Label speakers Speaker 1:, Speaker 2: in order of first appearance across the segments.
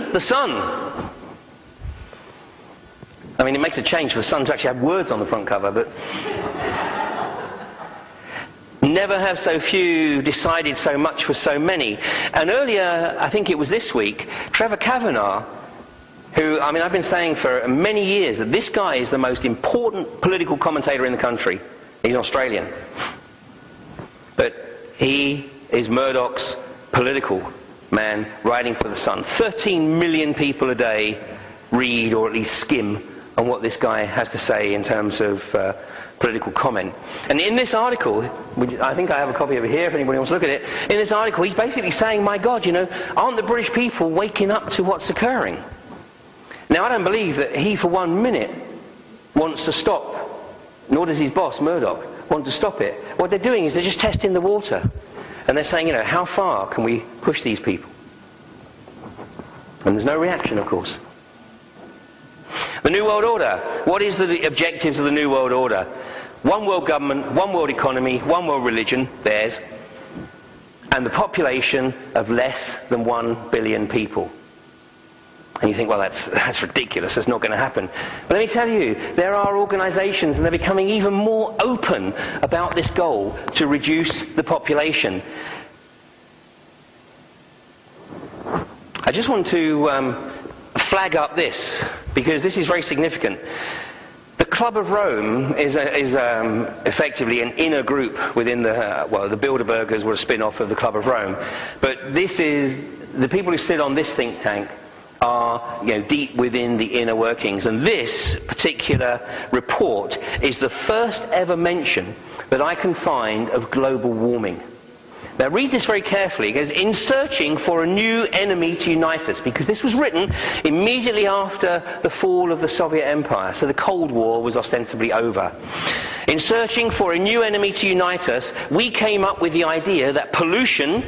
Speaker 1: even the sun. I mean, it makes a change for the sun to actually have words on the front cover, but... Never have so few decided so much for so many. And earlier, I think it was this week, Trevor Kavanagh, who, I mean, I've been saying for many years that this guy is the most important political commentator in the country. He's Australian. But he is Murdoch's political man writing for The Sun. 13 million people a day read or at least skim on what this guy has to say in terms of political comment. And in this article, I think I have a copy over here if anybody wants to look at it, in this article he's basically saying, my God, you know, aren't the British people waking up to what's occurring? Now I don't believe that he for 1 minute wants to stop, nor does his boss Murdoch want to stop it. What they're doing is they're just testing the water. And they're saying, you know, how far can we push these people? And there's no reaction, of course. The New World Order. What is the objectives of the New World Order? One world government, one world economy, one world religion, theirs, and the population of less than 1 billion people. And you think, well, that's ridiculous, that's not going to happen. But let me tell you, there are organisations, and they're becoming even more open about this goal to reduce the population. I just want to flag up this, because this is very significant. The Club of Rome is effectively an inner group within the Bilderbergers were a spin-off of the Club of Rome. But this is, the people who sit on this think tank are, you know, deep within the inner workings. And this particular report is the first ever mention that I can find of global warming. Now read this very carefully, because in searching for a new enemy to unite us, because this was written immediately after the fall of the Soviet Empire, so the Cold War was ostensibly over. In searching for a new enemy to unite us, we came up with the idea that pollution,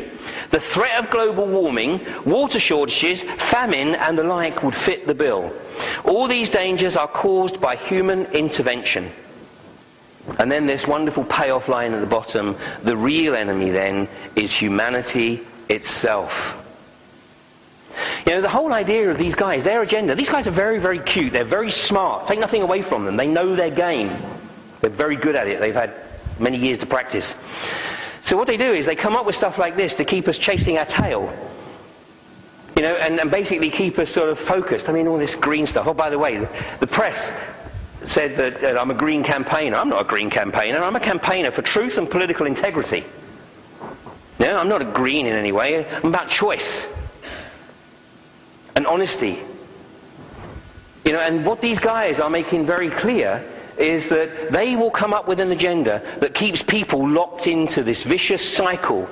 Speaker 1: the threat of global warming, water shortages, famine and the like would fit the bill. All these dangers are caused by human intervention. And then this wonderful payoff line at the bottom, the real enemy then is humanity itself. You know, the whole idea of these guys, their agenda, these guys are very, very cute, they're very smart, take nothing away from them, they know their game. They're very good at it, they've had many years to practice. So what they do is they come up with stuff like this to keep us chasing our tail. You know, and basically keep us sort of focused. I mean, all this green stuff. Oh, by the way, the press said that I'm a green campaigner. I'm not a green campaigner. I'm a campaigner for truth and political integrity. No, I'm not a green in any way. I'm about choice and honesty. You know, and what these guys are making very clear is that they will come up with an agenda that keeps people locked into this vicious cycle.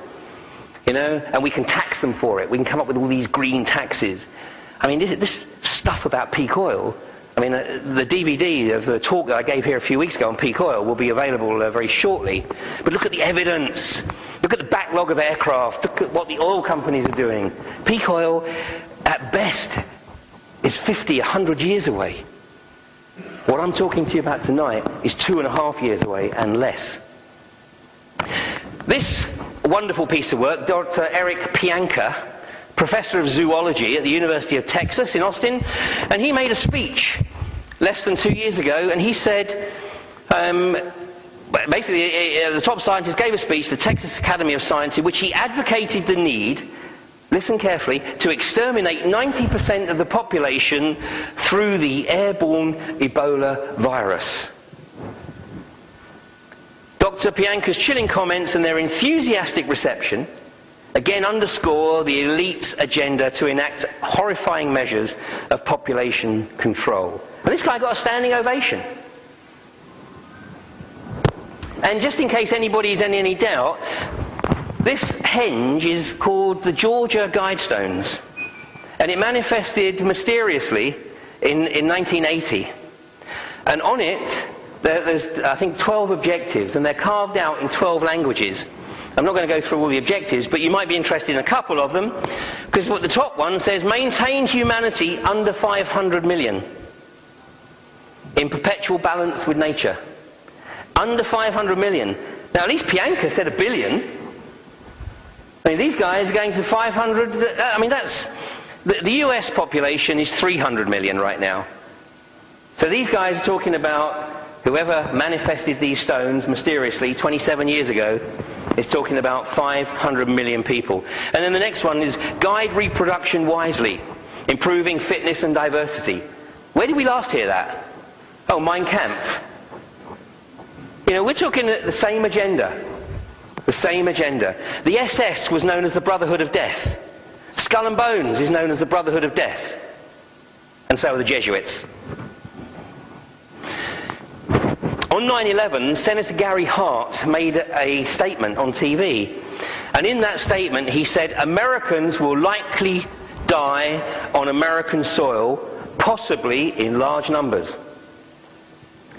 Speaker 1: You know, and we can tax them for it. We can come up with all these green taxes. I mean, this stuff about peak oil, I mean, the DVD of the talk that I gave here a few weeks ago on peak oil will be available very shortly. But look at the evidence. Look at the backlog of aircraft. Look at what the oil companies are doing. Peak oil, at best, is 50, 100 years away. What I'm talking to you about tonight is 2.5 years away and less. This wonderful piece of work, Dr. Eric Pianka, professor of zoology at the University of Texas in Austin, and he made a speech less than 2 years ago, and he said, basically, the top scientist gave a speech, the Texas Academy of Science, in which he advocated the need, listen carefully, to exterminate 90% of the population through the airborne Ebola virus. Dr. Pianka's chilling comments and their enthusiastic reception again underscore the elite's agenda to enact horrifying measures of population control. And this guy got a standing ovation. And just in case anybody's in any doubt, this henge is called the Georgia Guidestones. And it manifested mysteriously in 1980. And on it, there's, I think, 12 objectives, and they're carved out in 12 languages. I'm not going to go through all the objectives, but you might be interested in a couple of them, because what the top one says, maintain humanity under 500 million in perpetual balance with nature. Under 500 million. Now, at least Pianka said 1 billion. I mean, these guys are going to 500. I mean, that's The US population is 300 million right now. So these guys are talking about whoever manifested these stones mysteriously 27 years ago is talking about 500 million people. And then the next one is guide reproduction wisely, improving fitness and diversity. Where did we last hear that? Oh, Mein Kampf. You know, we're talking the same agenda. The same agenda. The SS was known as the Brotherhood of Death. Skull and Bones is known as the Brotherhood of Death. And so are the Jesuits. On 9/11, Senator Gary Hart made a statement on TV. And in that statement he said, Americans will likely die on American soil, possibly in large numbers.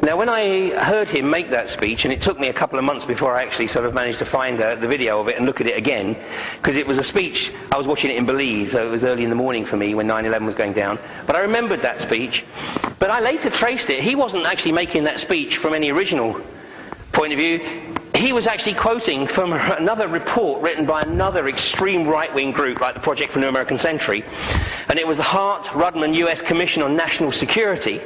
Speaker 1: Now, when I heard him make that speech, and it took me a couple of months before I actually sort of managed to find the video of it and look at it again, because it was a speech, I was watching it in Belize, so it was early in the morning for me when 9/11 was going down, but I remembered that speech. But I later traced it. He wasn't actually making that speech from any original point of view. He was actually quoting from another report written by another extreme right-wing group like the Project for New American Century, and it was the Hart-Rudman US Commission on National Security,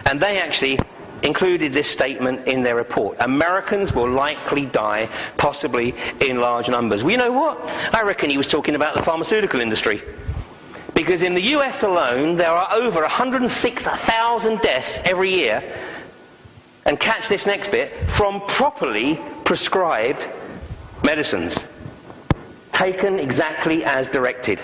Speaker 1: and they actually included this statement in their report. Americans will likely die, possibly in large numbers. Well, you know what? I reckon he was talking about the pharmaceutical industry. Because in the US alone, there are over 106,000 deaths every year, and catch this next bit, from properly prescribed medicines. Taken exactly as directed.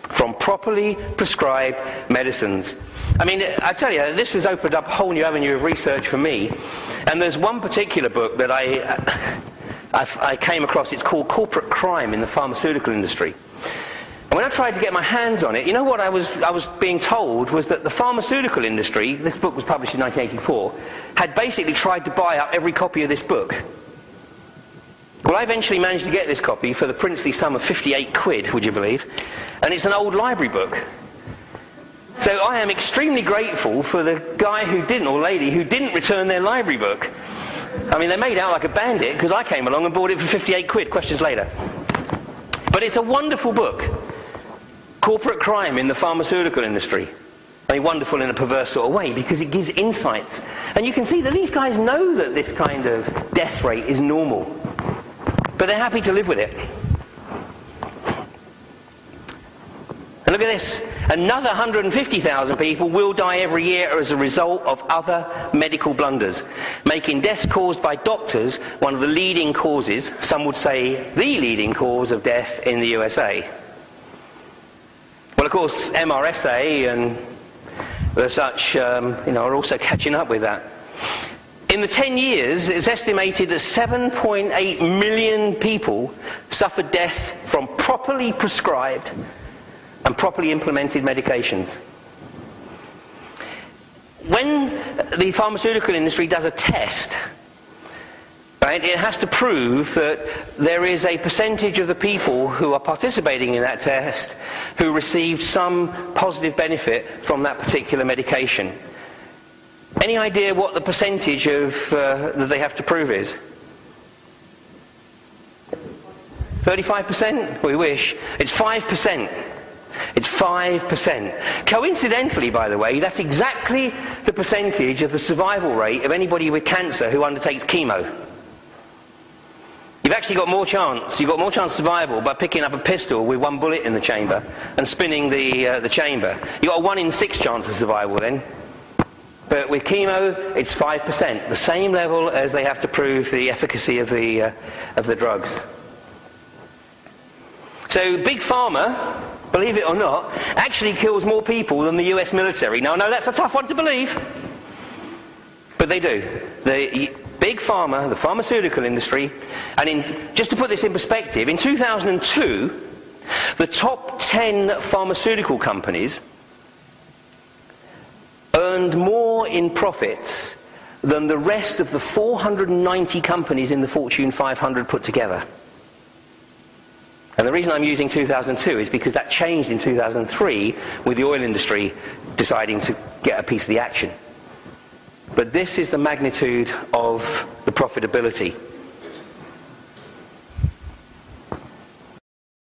Speaker 1: From properly prescribed medicines. I mean, I tell you, this has opened up a whole new avenue of research for me. And there's one particular book that I came across. It's called Corporate Crime in the Pharmaceutical Industry. And when I tried to get my hands on it, you know what I was being told was that the pharmaceutical industry, this book was published in 1984, had basically tried to buy up every copy of this book. Well, I eventually managed to get this copy for the princely sum of 58 quid, would you believe? And it's an old library book. So I am extremely grateful for the guy who didn't, or lady who didn't return their library book. I mean, they made out like a bandit because I came along and bought it for 58 quid, questions later. But it's a wonderful book. Corporate Crime in the Pharmaceutical Industry. I mean, wonderful in a perverse sort of way because it gives insights. And you can see that these guys know that this kind of death rate is normal. But they're happy to live with it. And look at this. Another 150,000 people will die every year as a result of other medical blunders, making deaths caused by doctors one of the leading causes, some would say the leading cause of death in the USA. Well, of course, MRSA and the such, are also catching up with that. In the 10 years, it's estimated that 7.8 million people suffered death from properly prescribed and properly implemented medications. When the pharmaceutical industry does a test, right, it has to prove that there is a percentage of the people who are participating in that test who received some positive benefit from that particular medication. Any idea what the percentage of that they have to prove is? 35%? We wish. It's 5%. It's 5%. Coincidentally, by the way, that's exactly the percentage of the survival rate of anybody with cancer who undertakes chemo. You've actually got more chance. You've got more chance of survival by picking up a pistol with one bullet in the chamber and spinning the chamber. You've got a 1 in 6 chance of survival then. But with chemo, it's 5%, the same level as they have to prove the efficacy of the drugs. So Big Pharma, believe it or not, actually kills more people than the US military. Now, I know that's a tough one to believe, but they do. The Big Pharma, the pharmaceutical industry, and just to put this in perspective, in 2002, the top 10 pharmaceutical companies earned more in profits than the rest of the 490 companies in the Fortune 500 put together. And the reason I'm using 2002 is because that changed in 2003 with the oil industry deciding to get a piece of the action. But this is the magnitude of the profitability.